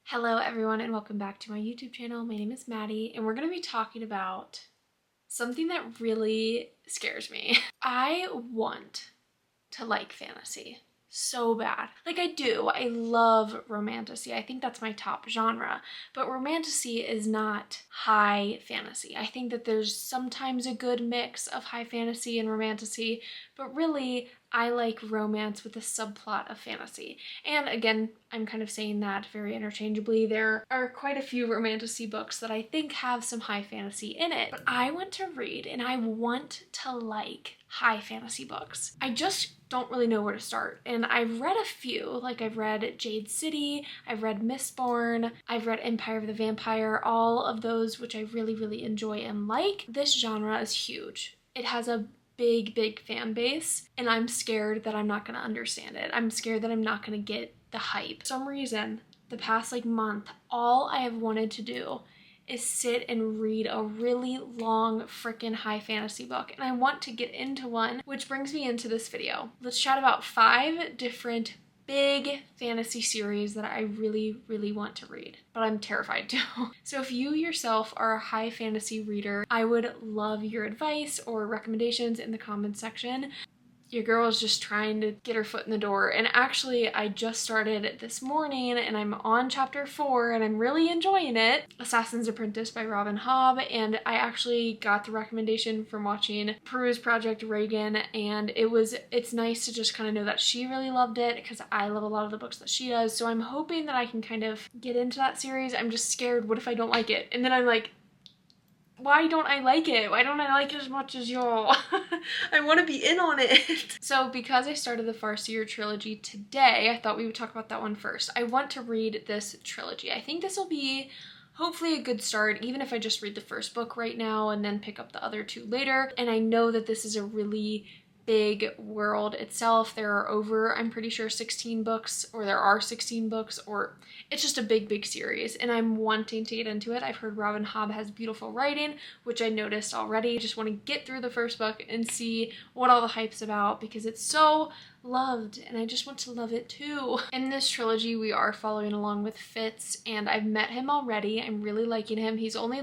Hello everyone and welcome back to my YouTube channel. My name is Maddie and we're going to be talking about something that really scares me. I want to like fantasy so bad. Like I do. I love romantasy. I think that's my top genre. But romantasy is not high fantasy. I think that there's sometimes a good mix of high fantasy and romantasy, but really I like romance with a subplot of fantasy. And again, I'm kind of saying that very interchangeably. There are quite a few romantasy books that I think have some high fantasy in it. But I want to read and I want to like high fantasy books. I just don't really know where to start. And I've read a few, like I've read Jade City, I've read Mistborn, I've read Empire of the Vampire, all of those which I really enjoy and like. This genre is huge. It has a big fan base and I'm scared that I'm not gonna understand it. I'm scared that I'm not gonna get the hype. For some reason, the past month, all I have wanted to do is sit and read a really long freaking high fantasy book, and I want to get into one, which brings me into this video. Let's chat about 5 different big fantasy series that I really want to read, but I'm terrified to. So if you yourself are a high fantasy reader, I would love your advice or recommendations in the comments section. Your girl is just trying to get her foot in the door. And actually, I just started this morning and I'm on chapter 4 and I'm really enjoying it. Assassin's Apprentice by Robin Hobb. And I actually got the recommendation from watching Peruse Project Reagan, and it's nice to just kind of know that she really loved it because I love a lot of the books that she does. So I'm hoping that I can kind of get into that series. I'm just scared, what if I don't like it? And then I'm like, why don't I like it? Why don't I like it as much as y'all? I want to be in on it. So because I started the Farseer trilogy today, I thought we would talk about that one first. I want to read this trilogy. I think this will be hopefully a good start, even if I just read the first book right now and then pick up the other 2 later. And I know that this is a really big world itself. There are over, I'm pretty sure, 16 books, or there are 16 books, or it's just a big series, and I'm wanting to get into it. I've heard Robin Hobb has beautiful writing, which I noticed already. I just want to get through the first book and see what all the hype's about because it's so loved and I just want to love it too. In this trilogy, we are following along with Fitz, and I've met him already. I'm really liking him. He's only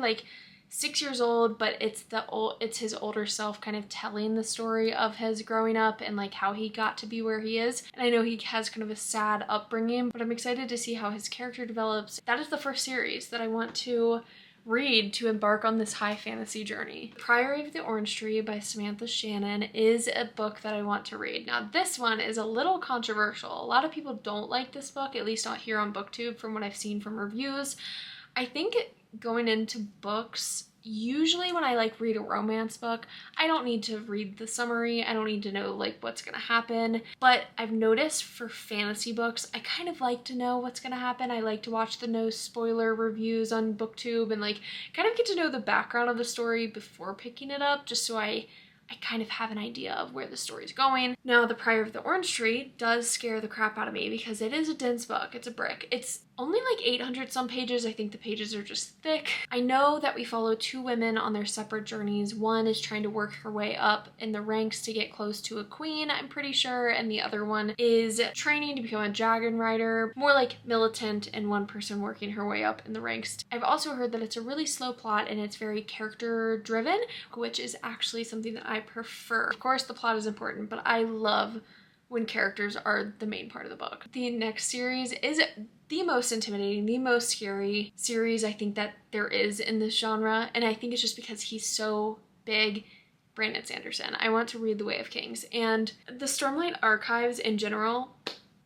6 years old, but it's his older self kind of telling the story of his growing up and how he got to be where he is. And I know he has kind of a sad upbringing, but I'm excited to see how his character develops. That is the first series that I want to read to embark on this high fantasy journey. Priory of the Orange Tree by Samantha Shannon is a book that I want to read. Now this one is a little controversial. A lot of people don't like this book, at least not here on BookTube from what I've seen from reviews. I think going into books, usually when I read a romance book, I don't need to read the summary. I don't need to know what's gonna happen. But I've noticed for fantasy books, I kind of like to know what's gonna happen. I like to watch the no spoiler reviews on BookTube and kind of get to know the background of the story before picking it up, just so I kind of have an idea of where the story's going. Now, The Priory of the Orange Tree does scare the crap out of me because it is a dense book. It's a brick. It's only 800 some pages. I think the pages are just thick. I know that we follow 2 women on their separate journeys. One is trying to work her way up in the ranks to get close to a queen, I'm pretty sure, and the other one is training to become a dragon rider, more militant, and one person working her way up in the ranks. I've also heard that it's a really slow plot and it's very character driven, which is actually something that I prefer. Of course, the plot is important, but I love when characters are the main part of the book. The next series is the most intimidating, the most scary series I think that there is in this genre, and I think it's just because he's so big. Brandon Sanderson. I want to read The Way of Kings, and the Stormlight Archives in general,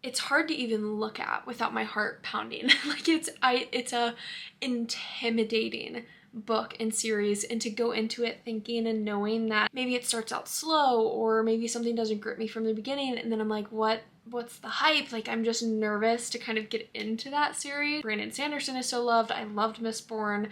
it's hard to even look at without my heart pounding. It's a intimidating book and series, and to go into it thinking and knowing that maybe it starts out slow or maybe something doesn't grip me from the beginning, and then I'm like, what's the hype? I'm just nervous to kind of get into that series. Brandon Sanderson is so loved. I loved Mistborn.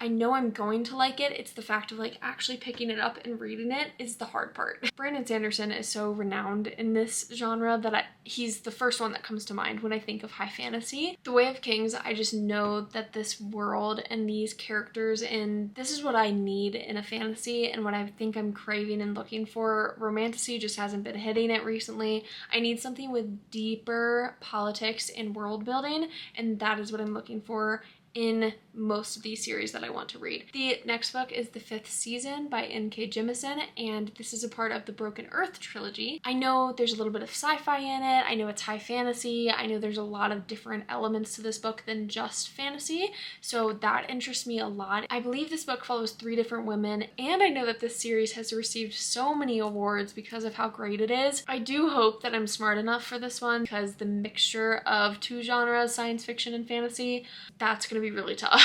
I know I'm going to like it. It's the fact of actually picking it up and reading it is the hard part. Brandon Sanderson is so renowned in this genre that he's the first one that comes to mind when I think of high fantasy. The Way of Kings, I just know that this world and these characters, and this is what I need in a fantasy and what I think I'm craving and looking for. Romantasy just hasn't been hitting it recently. I need need something with deeper politics and world building, and that is what I'm looking for in most of these series that I want to read. The next book is The Fifth Season by N.K. Jemisin, and this is a part of the Broken Earth trilogy. I know there's a little bit of sci-fi in it, I know it's high fantasy, I know there's a lot of different elements to this book than just fantasy, so that interests me a lot. I believe this book follows 3 different women, and I know that this series has received so many awards because of how great it is. I do hope that I'm smart enough for this one, because the mixture of 2 genres, science fiction and fantasy, that's gonna be really tough.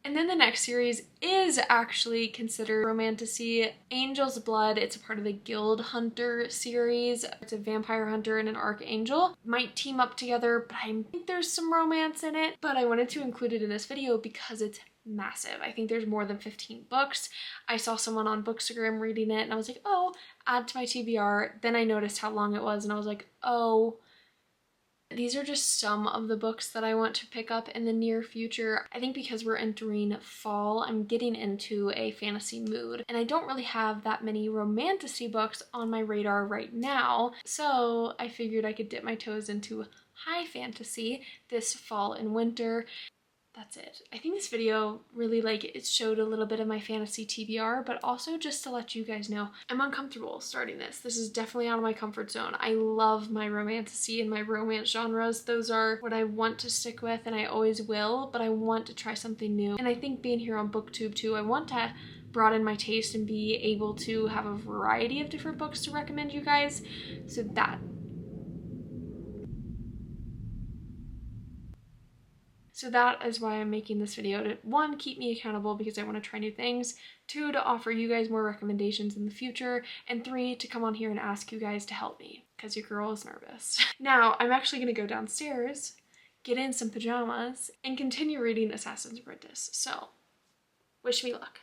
And then the next series is actually considered romantasy. Angel's Blood, it's a part of the Guild Hunter series. It's a vampire hunter and an archangel. Might team up together, but I think there's some romance in it. But I wanted to include it in this video because it's massive. I think there's more than 15 books. I saw someone on Bookstagram reading it and I was like, oh, add to my TBR. Then I noticed how long it was and I was like, oh, these are just some of the books that I want to pick up in the near future. I think because we're entering fall, I'm getting into a fantasy mood, and I don't really have that many romantasy books on my radar right now, so I figured I could dip my toes into high fantasy this fall and winter. That's it. I think this video really, it showed a little bit of my fantasy TBR, but also just to let you guys know, I'm uncomfortable starting this. This is definitely out of my comfort zone. I love my romantasy and my romance genres. Those are what I want to stick with and I always will, but I want to try something new. And I think being here on BookTube too, I want to broaden my taste and be able to have a variety of different books to recommend you guys. So that is why I'm making this video, to 1, keep me accountable because I want to try new things, 2, to offer you guys more recommendations in the future, and 3, to come on here and ask you guys to help me because your girl is nervous. Now, I'm actually going to go downstairs, get in some pajamas, and continue reading Assassin's Apprentice. So, wish me luck.